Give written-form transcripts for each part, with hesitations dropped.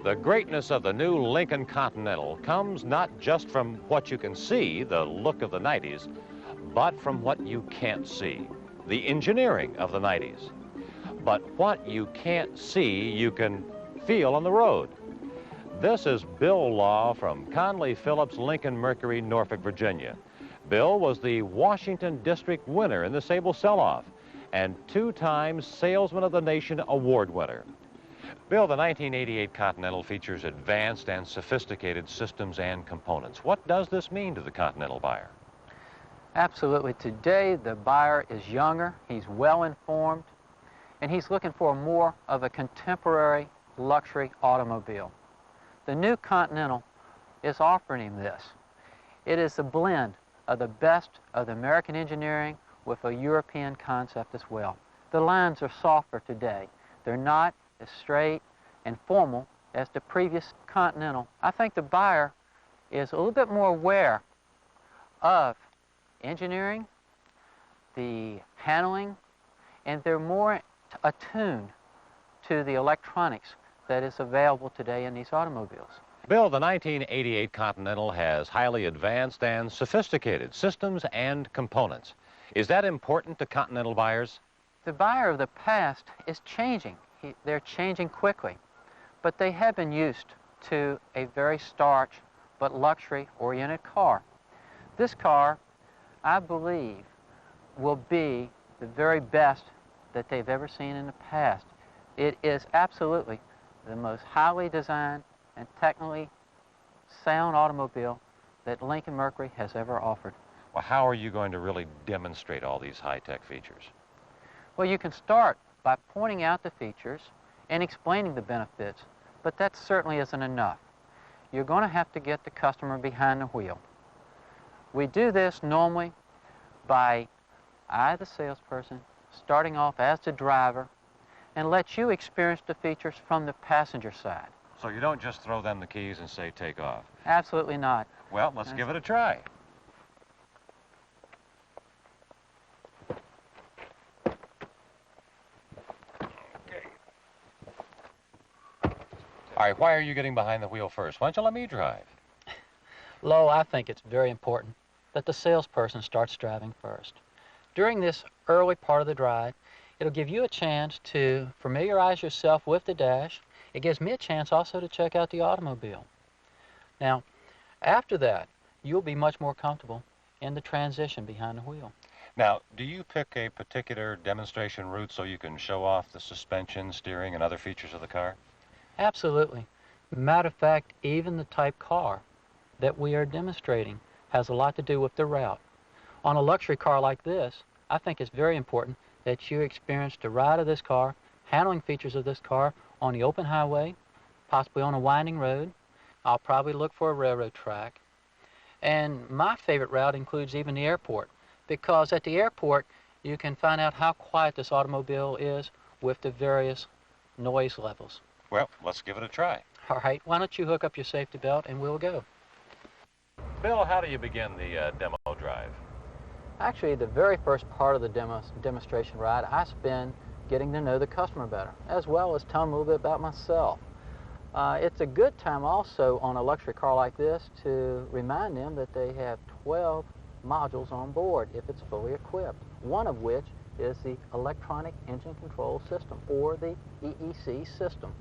The greatness of the new Lincoln Continental comes not just from what you can see, the look of the 90s, but from what you can't see, the engineering of the 90s. But what you can't see, you can feel on the road. This is Bill Law from Conley Phillips Lincoln Mercury, Norfolk, Virginia. Bill was the Washington District winner in the Sable Sell-Off and 2-time Salesman of the Nation award winner. Bill, the 1988 Continental features advanced and sophisticated systems and components. What does this mean to the Continental buyer? Absolutely. Today, the buyer is younger, he's well-informed, and he's looking for more of a contemporary luxury automobile. The new Continental is offering him this. It is a blend of the best of the American engineering with a European concept as well. The lines are softer today. They're not as straight and formal as the previous Continental. I think the buyer is a little bit more aware of engineering, the handling, and they're more attuned to the electronics that is available today in these automobiles. Bill, the 1988 Continental has highly advanced and sophisticated systems and components. Is that important to Continental buyers? The buyer of the past is changing. They're changing quickly, but they have been used to a very starch but luxury-oriented car. This car, I believe, will be the very best that they've ever seen in the past. It is absolutely the most highly designed and technically sound automobile that Lincoln Mercury has ever offered. Well, how are you going to really demonstrate all these high-tech features? Well, you can start by pointing out the features and explaining the benefits, but that certainly isn't enough. You're going to have to get the customer behind the wheel. We do this normally by I, the salesperson, starting off as the driver and let you experience the features from the passenger side. So you don't just throw them the keys and say, take off? Absolutely not. Well, let's give it a try. All right, why are you getting behind the wheel first? Why don't you let me drive? Lo, I think it's very important that the salesperson starts driving first. During this early part of the drive, it'll give you a chance to familiarize yourself with the dash. It gives me a chance also to check out the automobile. Now, after that, you'll be much more comfortable in the transition behind the wheel. Now, do you pick a particular demonstration route so you can show off the suspension, steering, and other features of the car? Absolutely. Matter of fact, even the type car that we are demonstrating has a lot to do with the route. On a luxury car like this, I think it's very important that you experience the ride of this car, handling features of this car on the open highway, possibly on a winding road. I'll probably look for a railroad track. And my favorite route includes even the airport, because at the airport you can find out how quiet this automobile is with the various noise levels. Well, let's give it a try. All right, why don't you hook up your safety belt and we'll go. Bill, how do you begin the demo drive? Actually, the very first part of the demonstration ride, I spend getting to know the customer better, as well as telling them a little bit about myself. It's a good time also on a luxury car like this to remind them that they have 12 modules on board if it's fully equipped, one of which is the electronic engine control system, or the EEC system.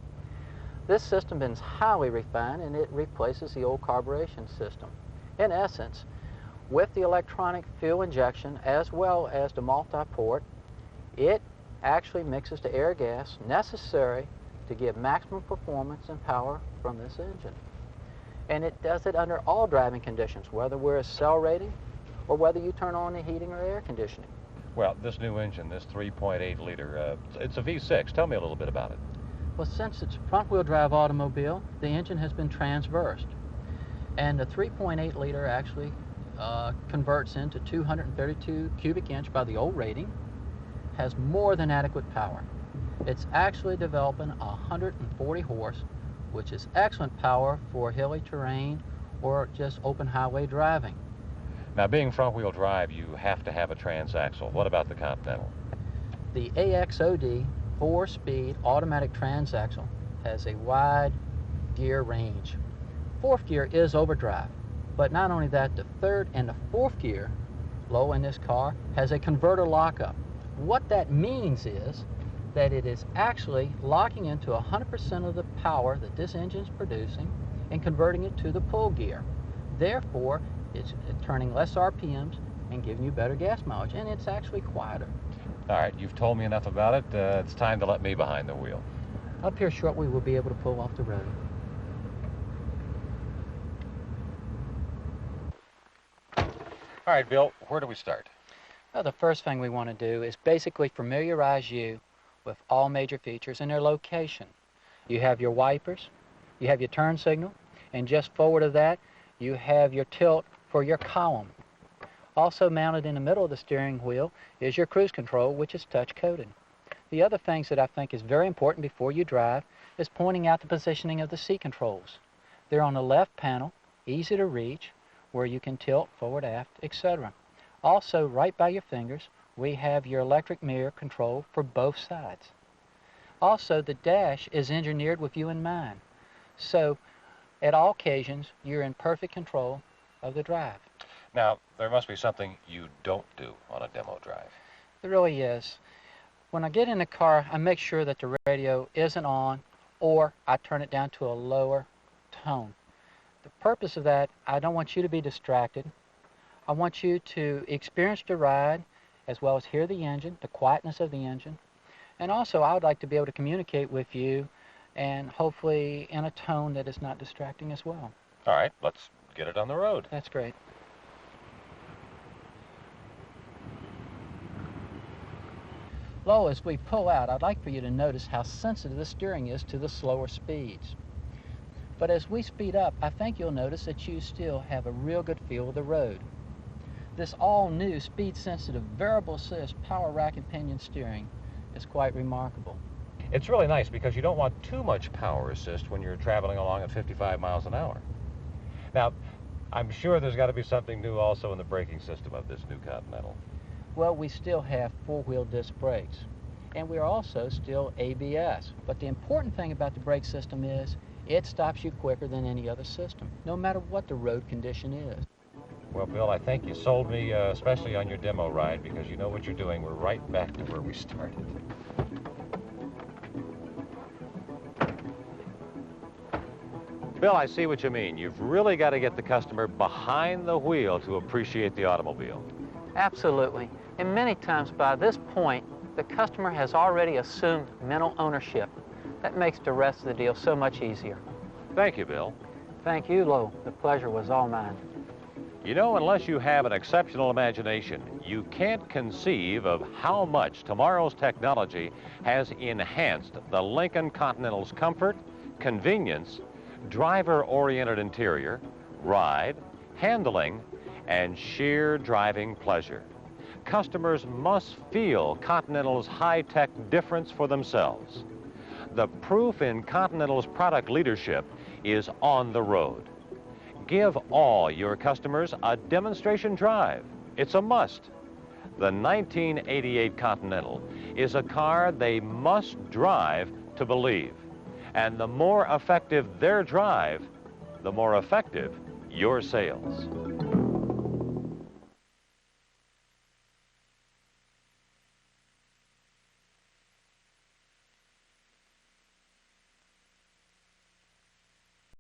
This system is highly refined and it replaces the old carburation system. In essence, with the electronic fuel injection as well as the multi-port, it actually mixes the air gas necessary to give maximum performance and power from this engine. And it does it under all driving conditions, whether we're accelerating or whether you turn on the heating or air conditioning. Well, this new engine, this 3.8 liter, it's a V6. Tell me a little bit about it. Well, since it's a front-wheel drive automobile, the engine has been transversed. And the 3.8 liter actually converts into 232 cubic inch by the old rating, has more than adequate power. It's actually developing 140 horse, which is excellent power for hilly terrain or just open highway driving. Now, being front-wheel drive, you have to have a transaxle. What about the Continental? The AXOD 4-speed automatic transaxle has a wide gear range. Fourth gear is overdrive, but not only that, the third and the fourth gear, low in this car, has a converter lockup. What that means is that it is actually locking into 100% of the power that this engine is producing and converting it to the pull gear. Therefore, it's turning less RPMs and giving you better gas mileage, and it's actually quieter. All right, you've told me enough about it. It's time to let me behind the wheel. Up here shortly, we'll be able to pull off the road. All right, Bill, where do we start? Well, the first thing we want to do is basically familiarize you with all major features and their location. You have your wipers, you have your turn signal, and just forward of that, you have your tilt for your column. Also mounted in the middle of the steering wheel is your cruise control, which is touch coded. The other things that I think is very important before you drive is pointing out the positioning of the seat controls. They're on the left panel, easy to reach, where you can tilt forward, aft, etc. Also, right by your fingers, we have your electric mirror control for both sides. Also, the dash is engineered with you in mind. So, at all occasions, you're in perfect control of the drive. Now, there must be something you don't do on a demo drive. There really is. When I get in the car, I make sure that the radio isn't on, or I turn it down to a lower tone. The purpose of that, I don't want you to be distracted. I want you to experience the ride, as well as hear the engine, the quietness of the engine. And also, I would like to be able to communicate with you, and hopefully in a tone that is not distracting as well. All right, let's get it on the road. That's great. Low, as we pull out, I'd like for you to notice how sensitive the steering is to the slower speeds. But as we speed up, I think you'll notice that you still have a real good feel of the road. This all-new, speed-sensitive, variable assist, power rack and pinion steering is quite remarkable. It's really nice because you don't want too much power assist when you're traveling along at 55 miles an hour. Now, I'm sure there's got to be something new also in the braking system of this new Continental. Well, we still have four-wheel disc brakes, and we're also still ABS. But the important thing about the brake system is it stops you quicker than any other system, no matter what the road condition is. Well, Bill, I think you sold me, especially on your demo ride, because you know what you're doing. We're right back to where we started. Bill, I see what you mean. You've really got to get the customer behind the wheel to appreciate the automobile. Absolutely. And many times by this point, the customer has already assumed mental ownership. That makes the rest of the deal so much easier. Thank you, Bill. Thank you, Lo. The pleasure was all mine. You know, unless you have an exceptional imagination, you can't conceive of how much tomorrow's technology has enhanced the Lincoln Continental's comfort, convenience, driver-oriented interior, ride, handling, and sheer driving pleasure. Customers must feel Continental's high-tech difference for themselves. The proof in Continental's product leadership is on the road. Give all your customers a demonstration drive. It's a must. The 1988 Continental is a car they must drive to believe. And the more effective their drive, the more effective your sales.